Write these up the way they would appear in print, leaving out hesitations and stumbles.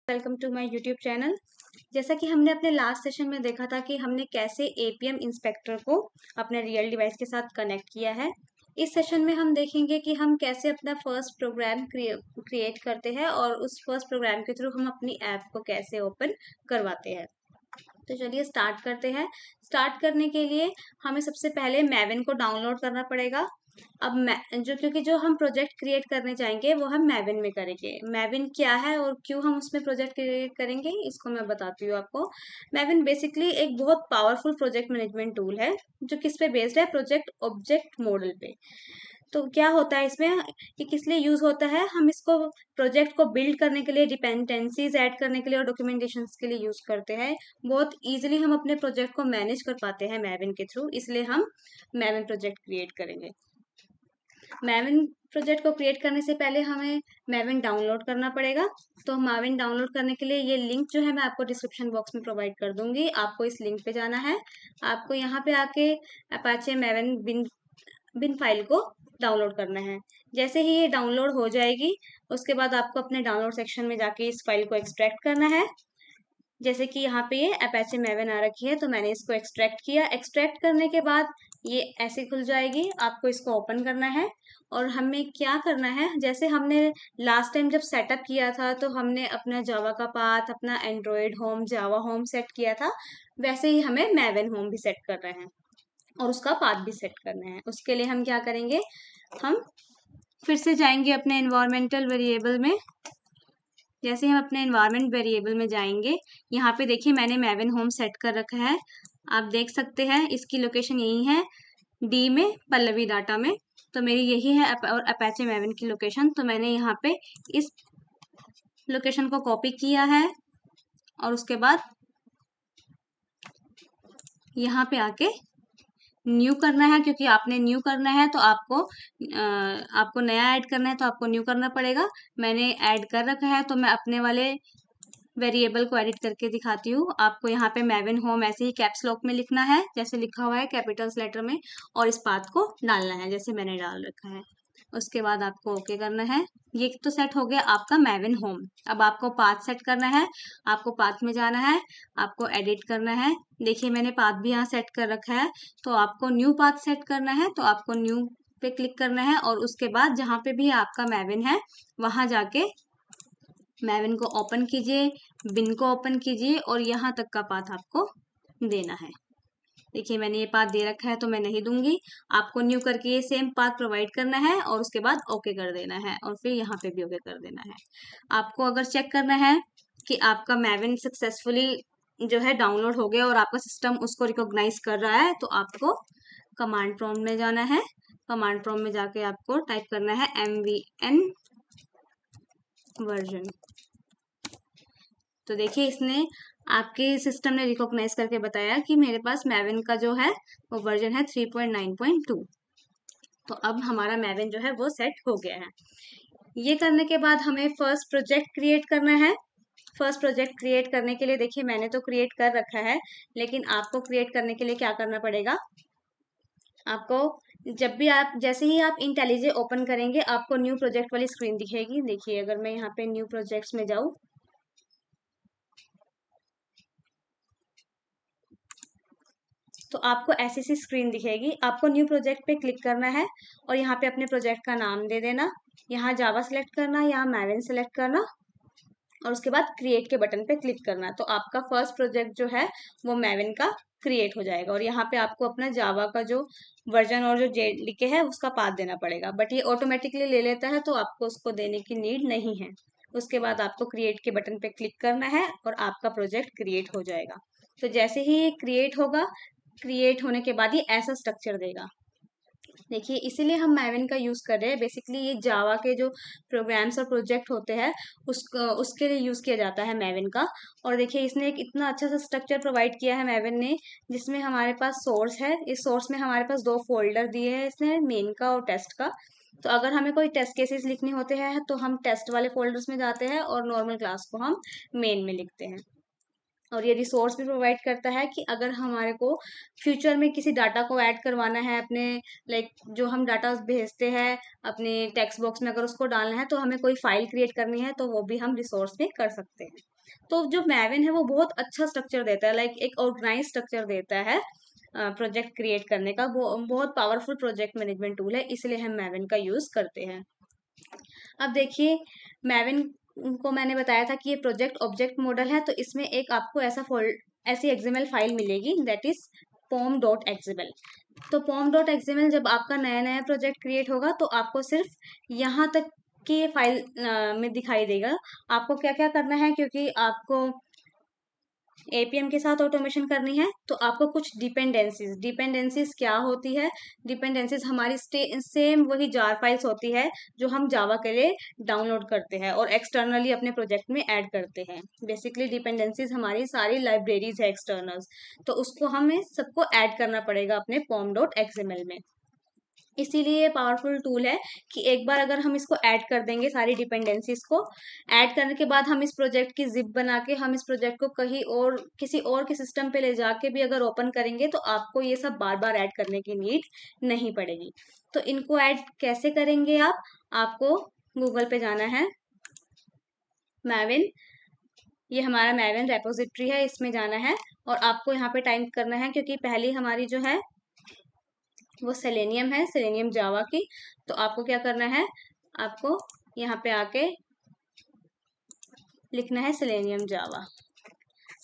Welcome to my YouTube channel. जैसा कि हमने अपने लास्ट सेशन में देखा था कि हमने कैसे एपीएम इंस्पेक्टर को अपने रियल डिवाइस के साथ कनेक्ट किया है। इस सेशन में हम देखेंगे कि हम कैसे अपना फर्स्ट प्रोग्राम क्रिएट करते हैं और उस फर्स्ट प्रोग्राम के थ्रू हम अपनी ऐप को कैसे ओपन करवाते हैं। तो चलिए स्टार्ट करते हैं। स्टार्ट करने के लिए हमें सबसे पहले मैविन को डाउनलोड करना पड़ेगा। अब क्योंकि जो हम प्रोजेक्ट क्रिएट करने जाएंगे वो हम मैविन में करेंगे। मैविन क्या है और क्यों हम उसमें प्रोजेक्ट क्रिएट करेंगे इसको मैं बताती हूँ आपको। मैविन बेसिकली एक बहुत पावरफुल प्रोजेक्ट मैनेजमेंट टूल है जो किस पे बेस्ड है, प्रोजेक्ट ऑब्जेक्ट मॉडल पे। तो क्या होता है इसमें, ये किस लिए यूज होता है, हम इसको प्रोजेक्ट को बिल्ड करने के लिए, डिपेंडेंसीज ऐड करने के लिए और डॉक्यूमेंटेशन के लिए यूज करते हैं। बहुत इजीली हम अपने प्रोजेक्ट को मैनेज कर पाते हैं मैविन के थ्रू, इसलिए हम मैविन प्रोजेक्ट क्रिएट करेंगे। मैविन प्रोजेक्ट को क्रिएट करने से पहले हमें मैविन डाउनलोड करना पड़ेगा। तो मैविन डाउनलोड करने के लिए ये लिंक जो है मैं आपको डिस्क्रिप्शन बॉक्स में प्रोवाइड कर दूंगी। आपको इस लिंक पे जाना है। आपको यहाँ पे आके अपाचे मैविन बिन फाइल को डाउनलोड करना है। जैसे ही ये डाउनलोड हो जाएगी उसके बाद आपको अपने डाउनलोड सेक्शन में जाके इस फाइल को एक्सट्रैक्ट करना है। जैसे कि यहाँ पे ये अपाचे मैविन आ रखी है तो मैंने इसको एक्सट्रैक्ट किया। एक्सट्रैक्ट करने के बाद ये ऐसे खुल जाएगी, आपको इसको ओपन करना है। और हमें क्या करना है, जैसे हमने लास्ट टाइम जब सेटअप किया था तो हमने अपना जावा का पाथ, अपना एंड्रॉयड होम, जावा होम सेट किया था, वैसे ही हमें मैविन होम भी सेट करना है और उसका पाथ भी सेट करना है। उसके लिए हम क्या करेंगे, हम फिर से जाएंगे अपने एनवायरमेंटल वेरिएबल में। जैसे हम अपने एनवायरमेंट वेरिएबल में जाएंगे, यहाँ पे देखिए मैंने मैविन होम सेट कर रखा है। आप देख सकते हैं इसकी लोकेशन यही है, डी में, पल्लवी डाटा में। तो मेरी यही है और अपाचे मैविन की लोकेशन। तो मैंने यहाँ पे इस लोकेशन को कॉपी किया है और उसके बाद यहाँ पे आके न्यू करना है, क्योंकि आपने न्यू करना है तो आपको नया ऐड करना है तो आपको न्यू करना पड़ेगा। मैंने ऐड कर रखा है तो मैं अपने वाले वेरिएबल को एडिट करके दिखाती हूँ आपको। यहाँ पे मैविन होम ऐसे ही कैप्स लॉक में लिखना है जैसे लिखा हुआ है कैपिटल्स लेटर में, और इस पाथ को डालना है जैसे मैंने डाल रखा है। उसके बाद आपको ओके करना है। ये तो सेट हो गया आपका मैविन होम। अब आपको पाथ सेट करना है। आपको पाथ में जाना है, आपको एडिट करना है। देखिए मैंने पाथ भी यहाँ सेट कर रखा है। तो आपको न्यू पाथ सेट करना है तो आपको न्यू पे क्लिक करना है और उसके बाद जहाँ पे भी आपका मैविन है वहां जाके मैविन को ओपन कीजिए, बिन को ओपन कीजिए और यहाँ तक का पाथ आपको देना है। देखिए मैंने ये पाथ दे रखा है तो मैं नहीं दूंगी। आपको न्यू करके ये सेम पाथ प्रोवाइड करना है और उसके बाद ओके कर देना है और फिर यहाँ पे भी ओके कर देना है। आपको अगर चेक करना है कि आपका मैविन सक्सेसफुली जो है डाउनलोड हो गया और आपका सिस्टम उसको रिकॉग्नाइज कर रहा है, तो आपको कमांड प्रॉम्प्ट में जाना है। कमांड प्रॉम्प्ट में जाके आपको टाइप करना है MVN वर्जन। तो देखिए इसने, आपके सिस्टम ने रिकॉग्नाइज करके बताया कि मेरे पास मैविन का जो है वो वर्जन है 3.9.2। तो अब हमारा मैविन जो है वो सेट हो गया है। ये करने के बाद हमें फर्स्ट प्रोजेक्ट क्रिएट करना है। फर्स्ट प्रोजेक्ट क्रिएट करने के लिए देखिए मैंने तो क्रिएट कर रखा है, लेकिन आपको क्रिएट करने के लिए क्या करना पड़ेगा, आपको जब भी आप, जैसे ही आप इंटेलिजे ओपन करेंगे आपको न्यू प्रोजेक्ट वाली स्क्रीन दिखेगी। देखिए अगर मैं यहाँ पे न्यू प्रोजेक्ट्स में जाऊँ तो आपको ऐसी सी स्क्रीन दिखेगी। आपको न्यू प्रोजेक्ट पे क्लिक करना है और यहाँ पे अपने प्रोजेक्ट का नाम दे देना। यहाँ जावा सेलेक्ट करना, यहाँ मैविन सेलेक्ट करना और उसके बाद क्रिएट के बटन पे क्लिक करना। तो आपका फर्स्ट प्रोजेक्ट जो है वो मैविन का क्रिएट हो जाएगा और यहाँ पे आपको अपना जावा का जो वर्जन और जो JDK है उसका पाथ देना पड़ेगा, बट ये ऑटोमेटिकली ले लेता है तो आपको उसको देने की नीड नहीं है। उसके बाद आपको क्रिएट के बटन पे क्लिक करना है और आपका प्रोजेक्ट क्रिएट हो जाएगा। तो जैसे ही ये क्रिएट होगा, क्रिएट होने के बाद ये ऐसा स्ट्रक्चर देगा। देखिए इसीलिए हम मैविन का यूज कर रहे हैं। बेसिकली ये जावा के जो प्रोग्राम्स और प्रोजेक्ट होते हैं उसके लिए यूज किया जाता है मैविन का। और देखिए इसने एक इतना अच्छा सा स्ट्रक्चर प्रोवाइड किया है मैविन ने, जिसमें हमारे पास सोर्स है। इस सोर्स में हमारे पास दो फोल्डर दिए हैं इसने, मेन का और टेस्ट का। तो अगर हमें कोई टेस्ट केसेस लिखने होते हैं तो हम टेस्ट वाले फोल्डर्स में जाते हैं और नॉर्मल क्लास को हम मेन में लिखते हैं। और ये रिसोर्स भी प्रोवाइड करता है कि अगर हमारे को फ्यूचर में किसी डाटा को ऐड करवाना है अपने, लाइक जो हम डाटा भेजते हैं अपने टेक्स्ट बॉक्स में, अगर उसको डालना है तो हमें कोई फाइल क्रिएट करनी है तो वो भी हम रिसोर्स में कर सकते हैं। तो जो मैविन है वो बहुत अच्छा स्ट्रक्चर देता है, लाइक एक ऑर्गेनाइज स्ट्रक्चर देता है प्रोजेक्ट क्रिएट करने का। वो बहुत पावरफुल प्रोजेक्ट मैनेजमेंट टूल है, इसलिए हम मैविन का यूज करते हैं। अब देखिए, मैविन को मैंने बताया था कि ये प्रोजेक्ट ऑब्जेक्ट मॉडल है, तो इसमें एक आपको ऐसी एक्सएमएल फाइल मिलेगी, दैट इज pom.xml। तो pom.xml जब आपका नया नया प्रोजेक्ट क्रिएट होगा तो आपको सिर्फ यहाँ तक की फाइल में दिखाई देगा। आपको क्या क्या करना है, क्योंकि आपको एपीएम के साथ ऑटोमेशन करनी है, तो आपको कुछ डिपेंडेंसीज क्या होती है? डिपेंडेंसीज हमारी सेम वही जार फाइल्स होती है जो हम जावा के लिए डाउनलोड करते हैं और एक्सटर्नली अपने प्रोजेक्ट में ऐड करते हैं। बेसिकली डिपेंडेंसीज हमारी सारी लाइब्रेरीज है एक्सटर्नल्स, तो उसको हमें सबको ऐड करना पड़ेगा अपने pom.xml में। इसीलिए ये पावरफुल टूल है कि एक बार अगर हम इसको ऐड कर देंगे, सारी डिपेंडेंसीज को ऐड करने के बाद हम इस प्रोजेक्ट की जिप बना के हम इस प्रोजेक्ट को कहीं और किसी और के सिस्टम पे ले जाके भी अगर ओपन करेंगे तो आपको ये सब बार बार ऐड करने की नीड नहीं पड़ेगी। तो इनको ऐड कैसे करेंगे आप? आपको गूगल पे जाना है, मैविन, ये हमारा मैविन रेपोजिटरी है, इसमें जाना है और आपको यहाँ पे टाइप करना है, क्योंकि पहली हमारी जो है वो सेलेनियम है, सेलेनियम जावा की। तो आपको क्या करना है, आपको यहाँ पे आके लिखना है सेलेनियम जावा।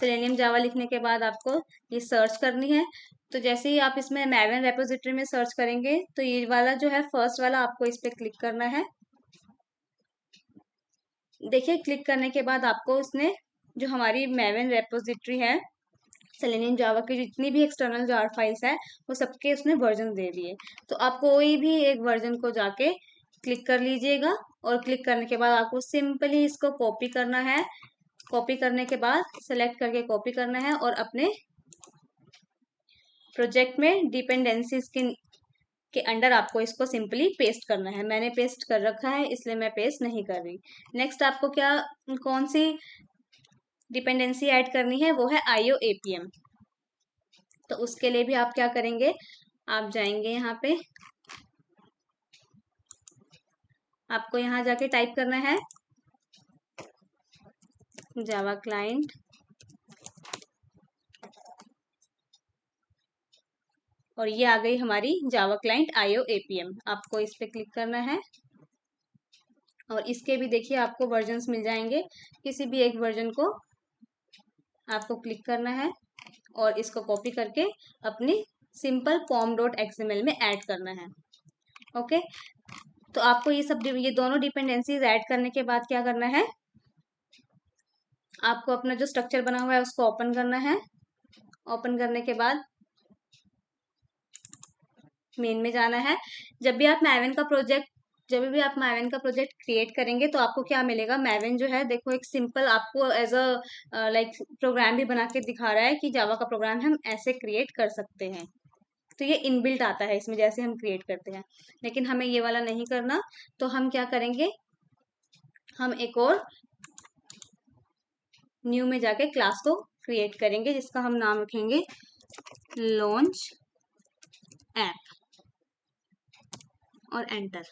सेलेनियम जावा लिखने के बाद आपको ये सर्च करनी है। तो जैसे ही आप इसमें मैविन रेपोजिटरी में सर्च करेंगे तो ये वाला जो है फर्स्ट वाला, आपको इस पे क्लिक करना है। देखिए, क्लिक करने के बाद आपको उसने जो हमारी मैविन रेपोजिटरी है सेलेनियम जावा की जितनी भी एक्सटर्नल जार फाइल्स है वो सबके उसने वर्जन दे दिए। तो आप कोई भी एक वर्जन को जाके क्लिक कर लीजिएगा और क्लिक करने के बाद आपको सिंपली इसको कॉपी करना है। कॉपी करने के बाद सेलेक्ट करके कॉपी करना है और अपने प्रोजेक्ट में डिपेंडेंसीज के अंडर आपको इसको सिंपली पेस्ट करना है। मैंने पेस्ट कर रखा है इसलिए मैं पेस्ट नहीं कर रही। नेक्स्ट आपको कौन सी डिपेंडेंसी ऐड करनी है, वो है IOAPM। तो उसके लिए भी आप क्या करेंगे, आप जाएंगे यहाँ पे, आपको यहाँ जाके टाइप करना है जावा क्लाइंट और ये आ गई हमारी जावा क्लाइंट IOAPM। आपको इस पे क्लिक करना है और इसके भी देखिए आपको वर्जन्स मिल जाएंगे। किसी भी एक वर्जन को आपको क्लिक करना है और इसको कॉपी करके अपनी सिंपल pom.xml में ऐड करना है। ओके, तो आपको ये दोनों डिपेंडेंसीज ऐड करने के बाद क्या करना है, आपको अपना जो स्ट्रक्चर बना हुआ है उसको ओपन करना है। ओपन करने के बाद मेन में जाना है। जब भी आप मैविन का प्रोजेक्ट क्रिएट करेंगे तो आपको क्या मिलेगा, मैविन जो है देखो एक सिंपल आपको एज अ लाइक प्रोग्राम भी बना के दिखा रहा है कि जावा का प्रोग्राम हम ऐसे क्रिएट कर सकते हैं। तो ये इनबिल्ट आता है इसमें जैसे हम क्रिएट करते हैं, लेकिन हमें ये वाला नहीं करना। तो हम क्या करेंगे, हम एक और न्यू में जाके क्लास को क्रिएट करेंगे जिसका हम नाम रखेंगे लॉन्च ऐप और एंटर।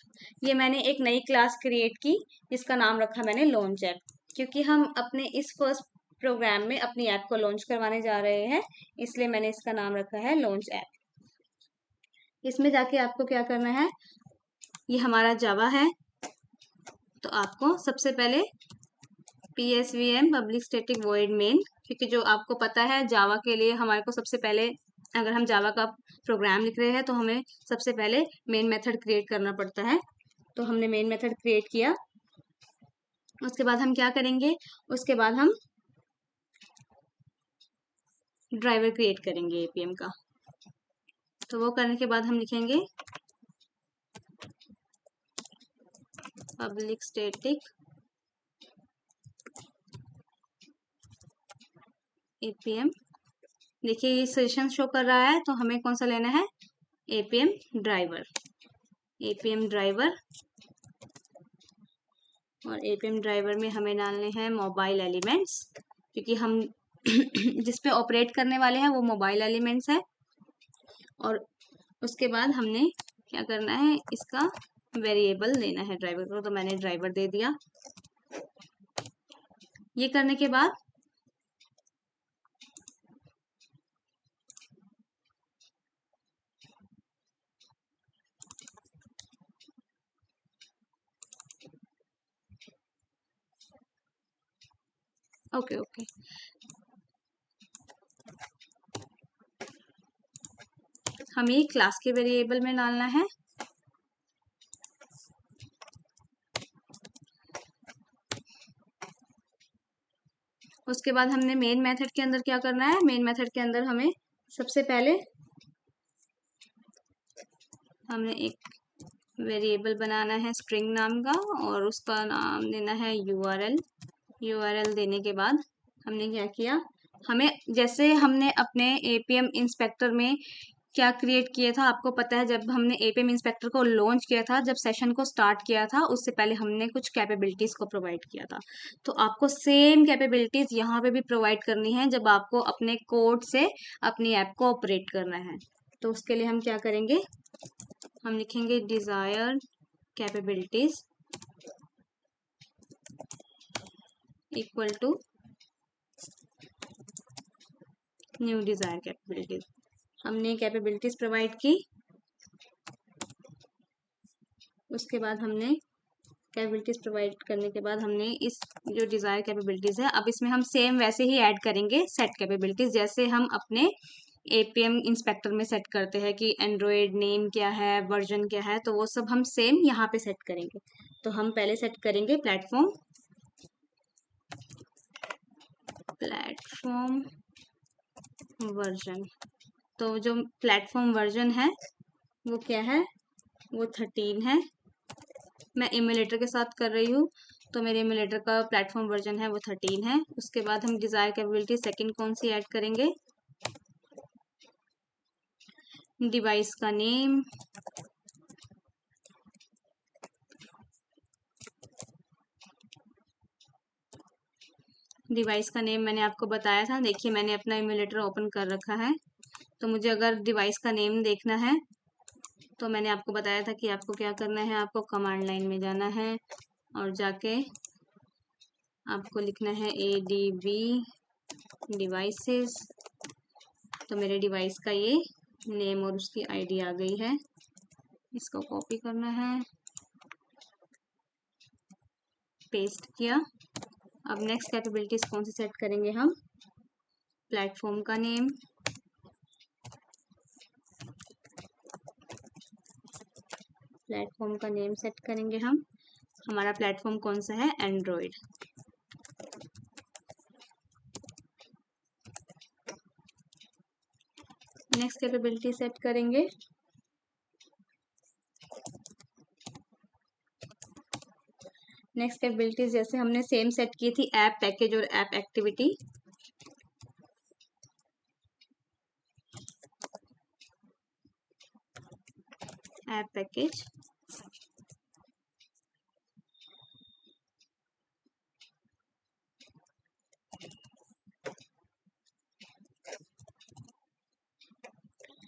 ये मैंने एक नई क्लास क्रिएट की जिसका नाम रखा मैंने लॉन्च ऐप, क्योंकि हम अपने इस फर्स्ट प्रोग्राम में अपनी ऐप को लॉन्च करवाने जा रहे हैं, इसलिए मैंने इसका नाम रखा है लॉन्च ऐप। इसमें जाके आपको क्या करना है, ये हमारा जावा है तो आपको सबसे पहले PSVM public static void main, क्योंकि जो आपको पता है जावा के लिए हमारे को सबसे पहले अगर हम जावा का प्रोग्राम लिख रहे हैं तो हमें सबसे पहले मेन मेथड क्रिएट करना पड़ता है। तो हमने मेन मेथड क्रिएट किया। उसके बाद हम क्या करेंगे, उसके बाद हम ड्राइवर क्रिएट करेंगे APM का। तो वो करने के बाद हम लिखेंगे पब्लिक स्टैटिक APM। देखिए ये सेशन शो कर रहा है, तो हमें कौन सा लेना है, APM ड्राइवर। APM ड्राइवर और APM ड्राइवर में हमें डालने हैं मोबाइल एलिमेंट्स, क्योंकि हम जिस पे ऑपरेट करने वाले हैं वो मोबाइल एलिमेंट्स है। और उसके बाद हमने क्या करना है, इसका वेरिएबल देना है ड्राइवर को, तो मैंने ड्राइवर दे दिया। ये करने के बाद ओके ओके, हमें क्लास के वेरिएबल में डालना है। उसके बाद हमने मेन मेथड के अंदर क्या करना है, मेन मेथड के अंदर हमें सबसे पहले हमने एक वेरिएबल बनाना है स्ट्रिंग नाम का, और उसका नाम देना है यूआरएल। यूआरएल देने के बाद हमने क्या किया, हमें जैसे हमने अपने एपीएम इंस्पेक्टर में क्या क्रिएट किया था, आपको पता है जब हमने एपीएम इंस्पेक्टर को लॉन्च किया था, जब सेशन को स्टार्ट किया था, उससे पहले हमने कुछ कैपेबिलिटीज को प्रोवाइड किया था। तो आपको सेम कैपेबिलिटीज यहाँ पे भी प्रोवाइड करनी है जब आपको अपने कोड से अपनी ऐप को ऑपरेट करना है। तो उसके लिए हम क्या करेंगे, हम लिखेंगे desired capabilities equal to new desire capabilities. हमने कैपेबिलिटीज प्रोवाइड की, उसके बाद हमने कैपेबिलिटीज प्रोवाइड करने के बाद हमने इस जो डिजायर कैपेबिलिटीज है, अब इसमें हम सेम वैसे ही ऐड करेंगे सेट कैपेबिलिटीज, जैसे हम अपने एपीएम इंस्पेक्टर में सेट करते हैं कि एंड्रॉयड नेम क्या है, वर्जन क्या है, तो वो सब हम सेम यहाँ पे सेट करेंगे। तो हम पहले सेट करेंगे प्लेटफॉर्म वर्जन। तो जो प्लेटफॉर्म वर्जन है वो क्या है, वो 13 है। मैं इम्यूलेटर के साथ कर रही हूँ, तो मेरे इम्यूलेटर का प्लेटफॉर्म वर्जन है वो 13 है। उसके बाद हम डिजायर कैपेबिलिटी सेकंड कौन सी ऐड करेंगे, डिवाइस का नेम, डिवाइस का नेम मैंने आपको बताया था, देखिए मैंने अपना इम्यूलेटर ओपन कर रखा है। तो मुझे अगर डिवाइस का नेम देखना है तो मैंने आपको बताया था कि आपको क्या करना है, आपको कमांड लाइन में जाना है और जाके आपको लिखना है ADB डिवाइसेस। तो मेरे डिवाइस का ये नेम और उसकी आईडी आ गई है, इसको कॉपी करना है, पेस्ट किया। अब नेक्स्ट कैपेबिलिटीज कौन सी सेट करेंगे हम, प्लेटफॉर्म का नेम, प्लेटफॉर्म का नेम सेट करेंगे हम। हमारा प्लेटफॉर्म कौन सा है, एंड्रॉयड। नेक्स्ट कैपेबिलिटी सेट करेंगे नेक्स्ट कैपेबिलिटीज जैसे हमने सेम सेट की थी ऐप पैकेज और app activity. App package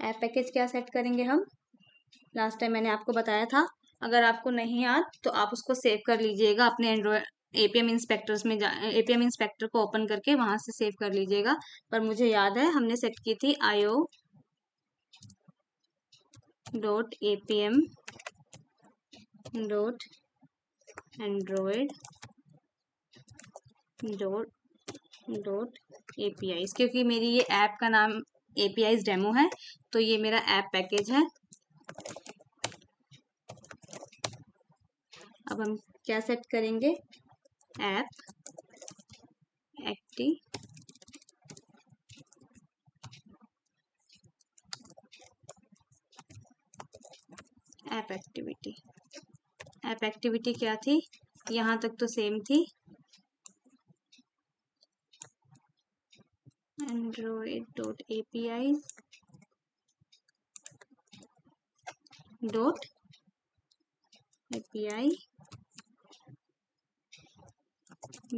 app package क्या सेट करेंगे हम, लास्ट टाइम मैंने आपको बताया था, अगर आपको नहीं याद तो आप उसको सेव कर लीजिएगा अपने एंड्रॉयड एपीएम इंस्पेक्टर्स में, एपीएम इंस्पेक्टर को ओपन करके वहां से सेव कर लीजिएगा। पर मुझे याद है हमने सेट की थी io.apm dot Android dot API, क्योंकि मेरी ये ऐप का नाम APIs डेमो है, तो ये मेरा ऐप पैकेज है। अब हम क्या सेट करेंगे, ऐप एक्टिविटी। ऐप एक्टिविटी क्या थी, यहाँ तक तो सेम थी, android.apis API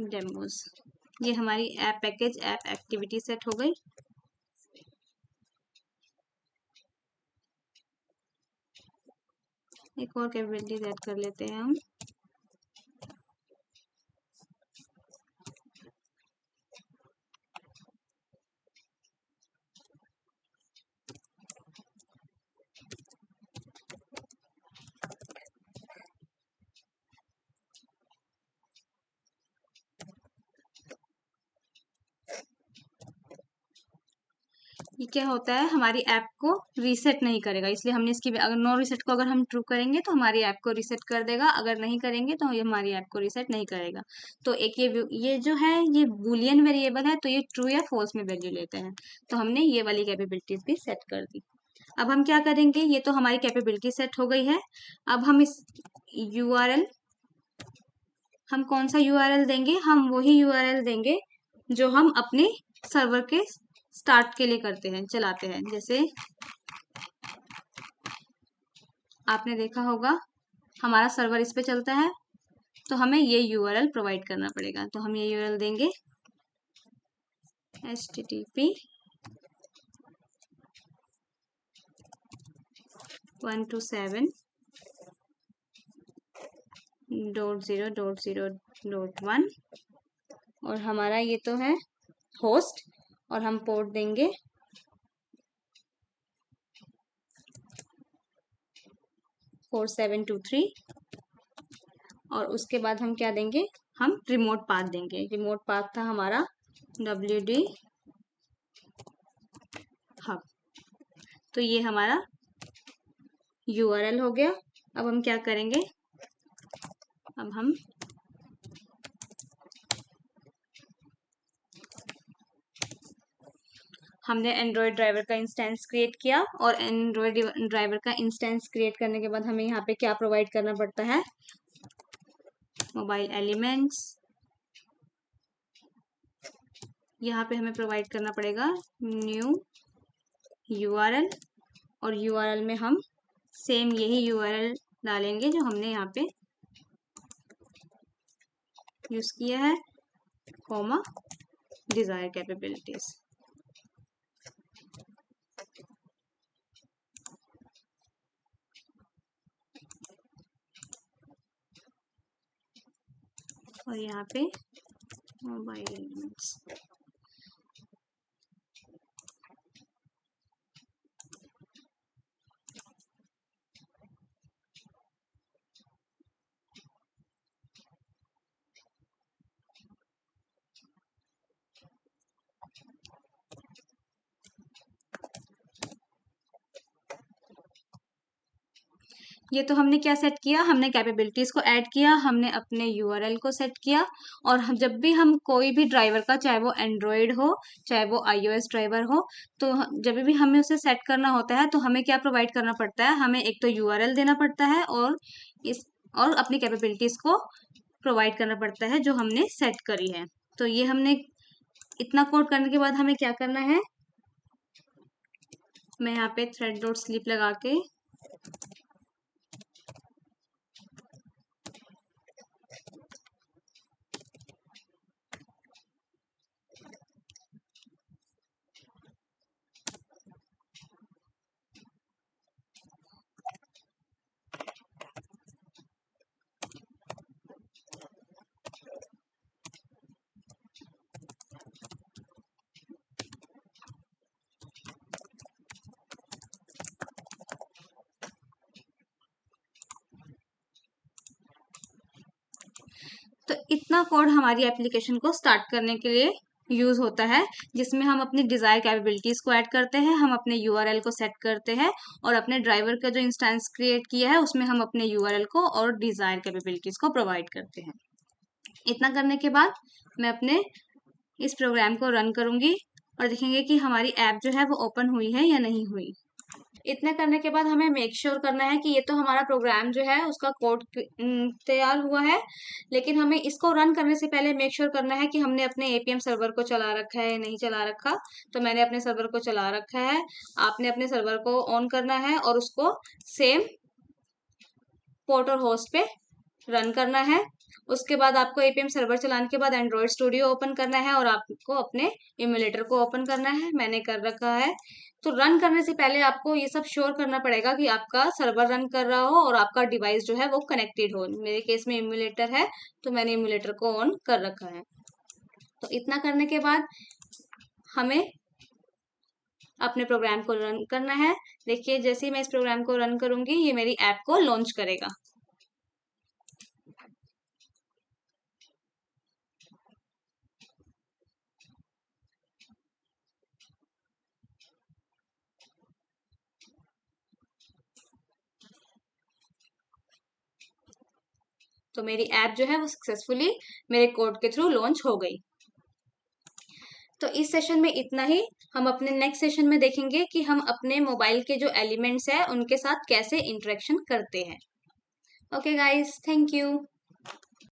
डेमोज। ये हमारी app package app activity set हो गई। एक और कैपेबिलिटी ऐड कर लेते हैं हम, क्या होता है, हमारी ऐप को रीसेट नहीं करेगा, इसलिए हमने इसकी अगर नो रीसेट को अगर हम ट्रू करेंगे तो हमारी ऐप को रीसेट कर देगा, अगर नहीं करेंगे तो ये हमारी ऐप को रीसेट नहीं करेगा। तो एक ये जो है ये बूलियन वेरिएबल है, तो ये ट्रू या फॉल्स में वैल्यू लेते हैं। तो हमने ये वाली कैपेबिलिटीज भी सेट कर दी। अब हम क्या करेंगे, ये तो हमारी कैपेबिलिटी सेट हो गई है। अब हम इस यूआरएल, हम कौन सा यूआरएल देंगे, हम वही यूआरएल देंगे जो हम अपने सर्वर के स्टार्ट के लिए करते हैं, चलाते हैं। जैसे आपने देखा होगा हमारा सर्वर इस पे चलता है, तो हमें ये यूआरएल प्रोवाइड करना पड़ेगा। तो हम ये यूआरएल देंगे http 127.0.0.1 और हमारा ये तो है होस्ट, और हम पोर्ट देंगे 4723 और उसके बाद हम क्या देंगे, हम रिमोट पाथ देंगे। रिमोट पाथ था हमारा wd हब। तो ये हमारा यूआरएल हो गया। अब हम क्या करेंगे, अब हमने एंड्रॉयड ड्राइवर का इंस्टेंस क्रिएट किया, और एंड्रॉयड ड्राइवर का इंस्टेंस क्रिएट करने के बाद हमें यहाँ पे क्या प्रोवाइड करना पड़ता है, मोबाइल एलिमेंट्स। यहाँ पे हमें प्रोवाइड करना पड़ेगा न्यू यूआरएल, और यूआरएल में हम सेम यही यूआरएल डालेंगे जो हमने यहाँ पे यूज किया है, कॉमा डिजायर कैपेबिलिटीज। और यहाँ पे मोबाइल एलिमेंट्स। ये तो हमने क्या सेट किया, हमने कैपेबिलिटीज को ऐड किया, हमने अपने यूआरएल को सेट किया। और जब भी हम कोई भी ड्राइवर का, चाहे वो एंड्रॉयड हो चाहे वो आईओएस ड्राइवर हो, तो जब भी हमें उसे सेट करना होता है तो हमें क्या प्रोवाइड करना पड़ता है, हमें एक तो यूआरएल देना पड़ता है और अपनी कैपेबिलिटीज को प्रोवाइड करना पड़ता है जो हमने सेट करी है। तो ये हमने इतना कोड करने के बाद हमें क्या करना है, मैं यहाँ पे थ्रेड डॉट स्लीप लगा के तो इतना कोड हमारी एप्लीकेशन को स्टार्ट करने के लिए यूज होता है, जिसमें हम अपनी डिजायर कैपेबिलिटीज को ऐड करते हैं, हम अपने यूआरएल को सेट करते हैं, और अपने ड्राइवर का जो इंस्टेंस क्रिएट किया है उसमें हम अपने यूआरएल को और डिजायर कैपेबिलिटीज को प्रोवाइड करते हैं। इतना करने के बाद मैं अपने इस प्रोग्राम को रन करूंगी और देखेंगे कि हमारी ऐप जो है वो ओपन हुई है या नहीं हुई। इतना करने के बाद हमें मेक श्योर करना है कि ये तो हमारा प्रोग्राम जो है उसका कोड तैयार हुआ है, लेकिन हमें इसको रन करने से पहले मेक श्योर करना है कि हमने अपने एपीएम सर्वर को चला रखा है या नहीं चला रखा। तो मैंने अपने सर्वर को चला रखा है, आपने अपने सर्वर को ऑन करना है और उसको सेम पोर्ट और होस्ट पे रन करना है। उसके बाद आपको एपीएम सर्वर चलाने के बाद एंड्रॉयड स्टूडियो ओपन करना है और आपको अपने इम्यूलेटर को ओपन करना है, मैंने कर रखा है। तो रन करने से पहले आपको ये सब श्योर करना पड़ेगा कि आपका सर्वर रन कर रहा हो और आपका डिवाइस जो है वो कनेक्टेड हो। मेरे केस में इम्यूलेटर है तो मैंने इम्यूलेटर को ऑन कर रखा है। तो इतना करने के बाद हमें अपने प्रोग्राम को रन करना है। देखिए जैसे ही मैं इस प्रोग्राम को रन करूंगी ये मेरी ऐप को लॉन्च करेगा। तो मेरी ऐप जो है वो सक्सेसफुली मेरे कोड के थ्रू लॉन्च हो गई। तो इस सेशन में इतना ही। हम अपने नेक्स्ट सेशन में देखेंगे कि हम अपने मोबाइल के जो एलिमेंट्स हैं उनके साथ कैसे इंटरेक्शन करते हैं। Okay guys, thank you.